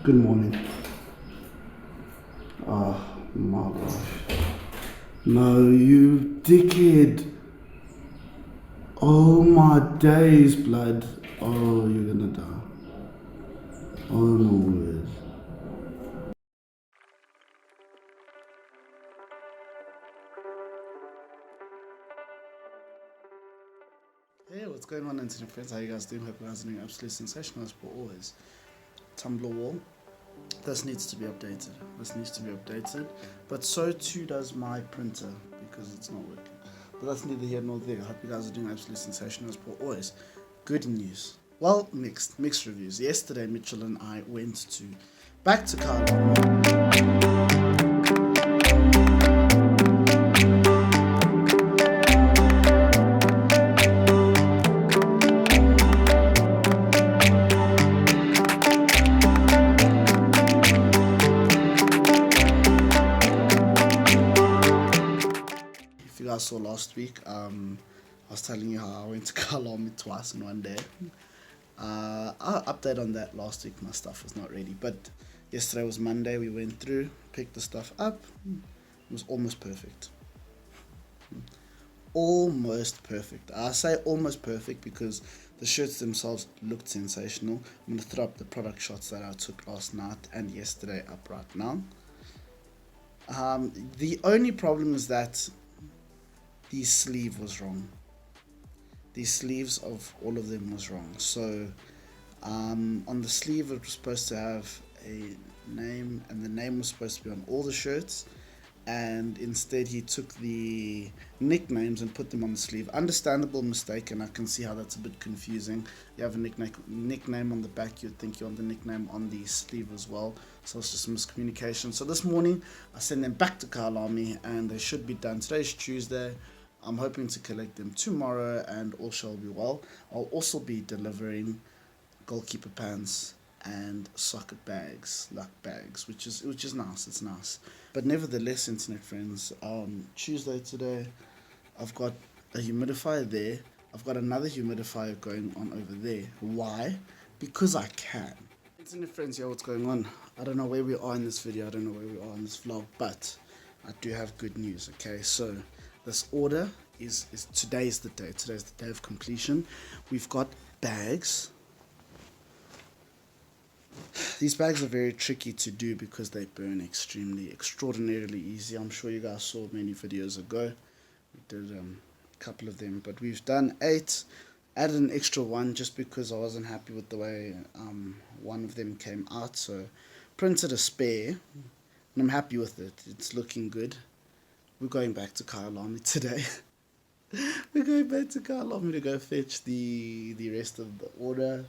Good morning. Oh my gosh. No, you dickhead. Oh my days, blood. Oh, you're gonna die. Oh my word. Hey, what's going on, internet friends? How you guys doing? Hope you guys are doing absolutely sensational as per always. Tumblr wall. This needs to be updated. But so too does my printer because it's not working. But that's neither here nor there. I hope you guys are doing absolutely sensational as per always. Good news. Well, mixed reviews. Yesterday, Mitchell and I went back to Carlisle. If you guys saw last week, I was telling you how I went to Carlisle twice in one day. I'll update on that last week. My stuff was not ready, but yesterday was Monday. We went through, picked the stuff up. It was almost perfect. Almost perfect. I say almost perfect because the shirts themselves looked sensational. I'm going to throw up the product shots that I took last night and yesterday up right now. The only problem is that the sleeve was wrong. The sleeves of all of them was wrong. So on the sleeve it was supposed to have a name, and the name was supposed to be on all the shirts, and instead he took the nicknames and put them on the sleeve. Understandable mistake, and I can see how that's a bit confusing. You have a nickname on the back, you'd think you want the nickname on the sleeve as well. So it's just miscommunication. So this morning I sent them back to Carlisle and they should be done. Today's Tuesday. I'm hoping to collect them tomorrow and all shall be well. I'll also be delivering goalkeeper pants and socket bags, luck bags, which is nice. It's nice. But nevertheless, internet friends, Tuesday today, I've got a humidifier there. I've got another humidifier going on over there. Why? Because I can. Internet friends, yeah, what's going on? I don't know where we are in this video. I don't know where we are in this vlog, but I do have good news. Okay, so this order is today's the day. Today's the day of completion. We've got bags. These bags are very tricky to do because they burn extraordinarily easy. I'm sure you guys saw many videos ago. We did a couple of them, but we've done 8. Added an extra one just because I wasn't happy with the way one of them came out, so printed a spare, and I'm happy with it. It's looking good. We're going back to Carlisle today. We're going back to Carlisle to go fetch the rest of the order.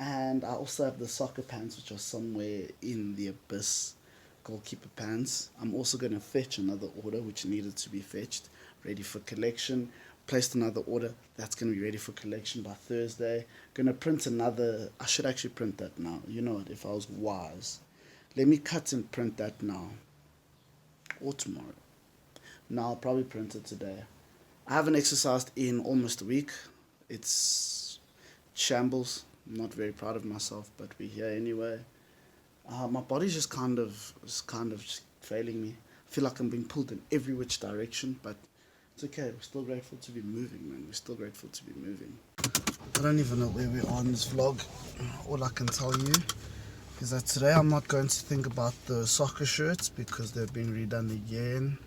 And I also have the soccer pants, which are somewhere in the abyss. Goalkeeper pants. I'm also going to fetch another order, which needed to be fetched, ready for collection. Placed another order. That's going to be ready for collection by Thursday. Going to print another. I should actually print that now. You know what? If I was wise. Let me cut and print that now. Or tomorrow. No, I'll probably print it today. I haven't exercised in almost a week. It's shambles. I'm not very proud of myself, but we're here anyway. My body's just kind of just failing me. I feel like I'm being pulled in every which direction, but it's okay. We're still grateful to be moving, man. We're still grateful to be moving. I don't even know where we are in this vlog. All I can tell you is that today I'm not going to think about the soccer shirts because they've been redone again.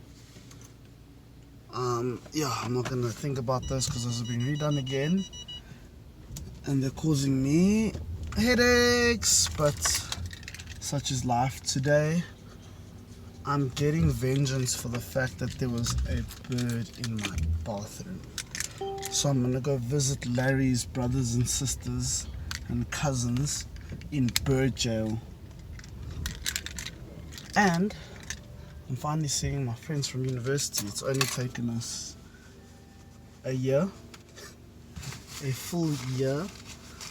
Yeah, I'm not going to think about those because those have been redone again. And they're causing me headaches, but such is life today. I'm getting vengeance for the fact that there was a bird in my bathroom. So I'm going to go visit Larry's brothers and sisters and cousins in bird jail. And I'm finally seeing my friends from university. It's only taken us a year, a full year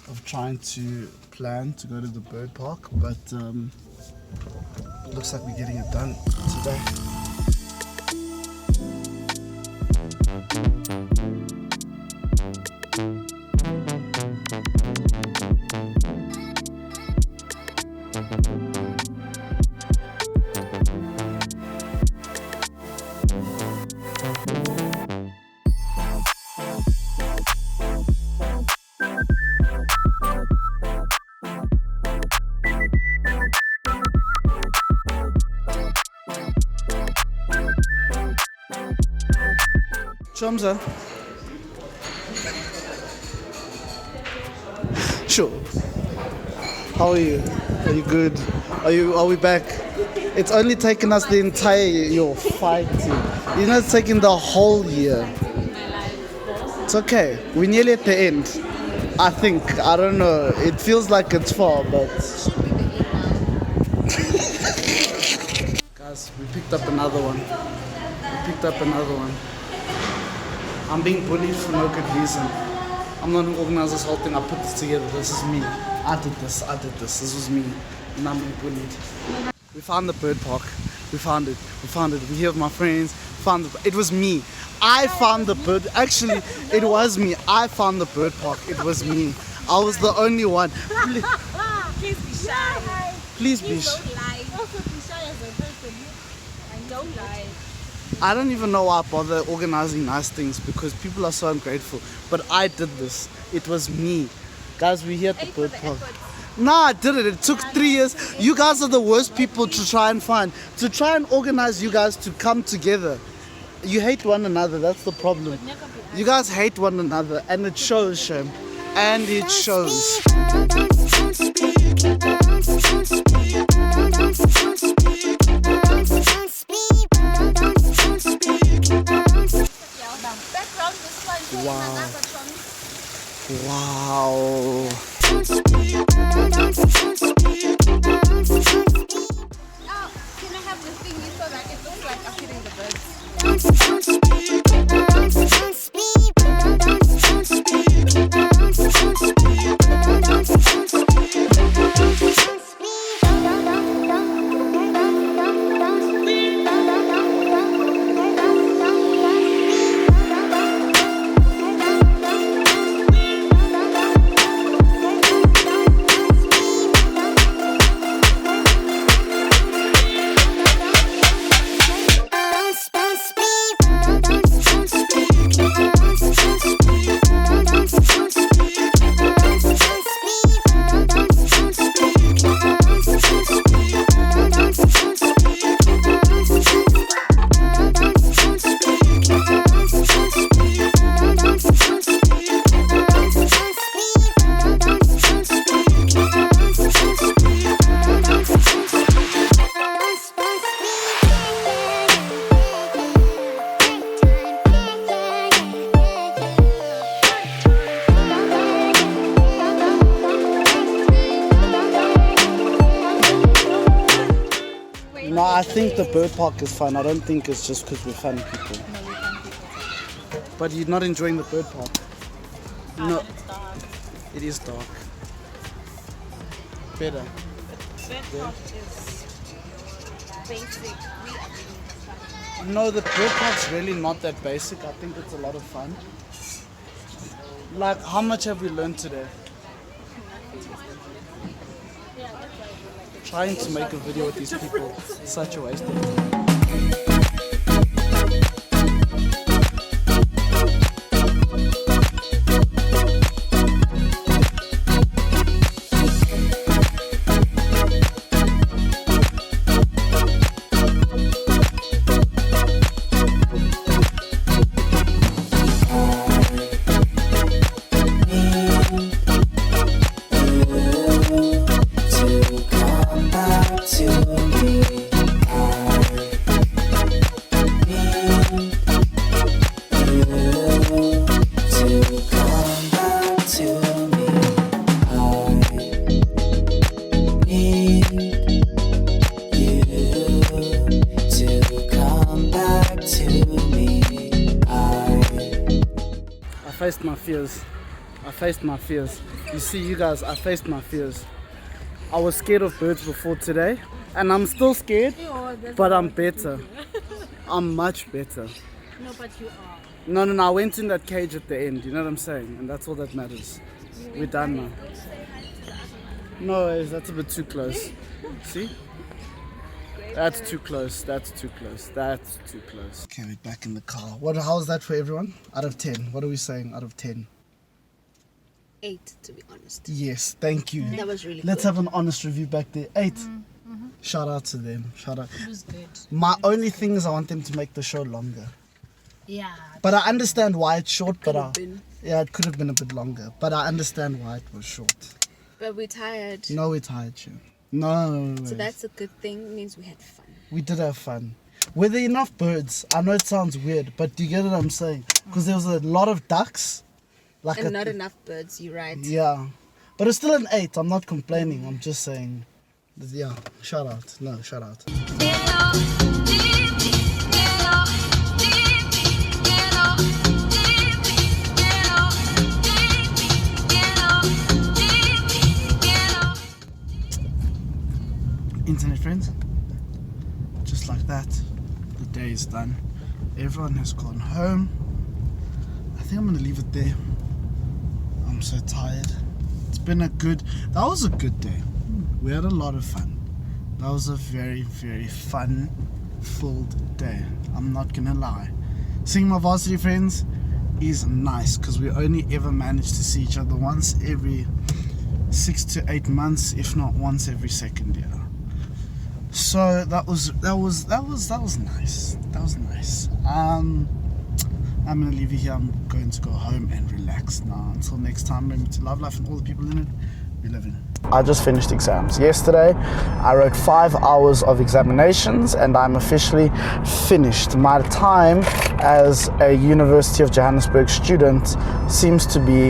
of trying to plan to go to the bird park, but it looks like we're getting it done today. Shamsa. Sure. How are you? Are you good? Are we back? It's only taken us the entire year. You're fighting. You know, it's taken the whole year. It's okay. We're nearly at the end. I think. I don't know. It feels like it's far, but. Guys, we picked up another one. I'm being bullied for no good reason. I'm not who organized this whole thing. I put this together. This is me. I did this. This was me. And I'm being bullied. We found the bird park. We found it. We're here with my friends. It was me. I found the bird. Actually, it was me. I found the bird park. It was me. I was the only one. Please be shy. Please be shy. Don't lie. Also be shy as a person. And don't lie. I don't even know why I bother organizing nice things because people are so ungrateful. But I did this. It was me. Guys, we're here at the bird park. Nah, I did it. It took 3 years. You guys are the worst people to try and find. To try and organize you guys to come together. You hate one another. That's the problem. You guys hate one another. And it shows, Shem. And it shows. Wow. Can I have the thingy so that it looks like I'm hitting the birds? No, I think the bird park is fun. I don't think it's just because we're funny people. No, we can't keep it. But you're not enjoying the bird park. No, It's dark. it is dark. Better. Bird park is basic. No, the bird park's really not that basic. I think it's a lot of fun. Like, how much have we learned today? Trying to make a video with these people, such a waste of time. I faced my fears. You see, you guys, I faced my fears. I was scared of birds before today, and I'm still scared, but I'm better. I'm much better. No, but you are. No, I went in that cage at the end, you know what I'm saying? And that's all that matters. We're done now. No, that's a bit too close. See? That's too close. Okay, we're back in the car. How's that for everyone? Out of 10. What are we saying out of 10? 8, to be honest. Yes, thank you. That was really Let's good. have an honest review back there. 8. Shout out to them. Shout out. It was good. My only thing is I want them to make the show longer. Yeah. But I understand why it's short. But Could've it could have been a bit longer. But I understand why it was short. But we're tired. No, we're tired, Shu. No. So that's a good thing. It means we had fun. We did have fun. Were there enough birds? I know it sounds weird, but do you get what I'm saying? Because there was a lot of ducks. And not enough birds, you're right. Yeah. But it's still an 8. I'm not complaining. I'm just saying. Yeah. Shout out. No, shout out. Internet friends. Just like that, the day is done. Everyone has gone home. I think I'm gonna leave it there. I'm so tired. It's been that was a good day. We had a lot of fun. That was a very, very fun-filled day. I'm not gonna lie. Seeing my varsity friends is nice because we only ever manage to see each other once every 6 to 8 months, if not once every second year. So that was nice. That was nice. I'm gonna leave you here. I'm going to go home and relax now. Until next time, remember to love life and all the people in it. We live in. I just finished exams. Yesterday, I wrote 5 hours of examinations and I'm officially finished. My time as a University of Johannesburg student seems to be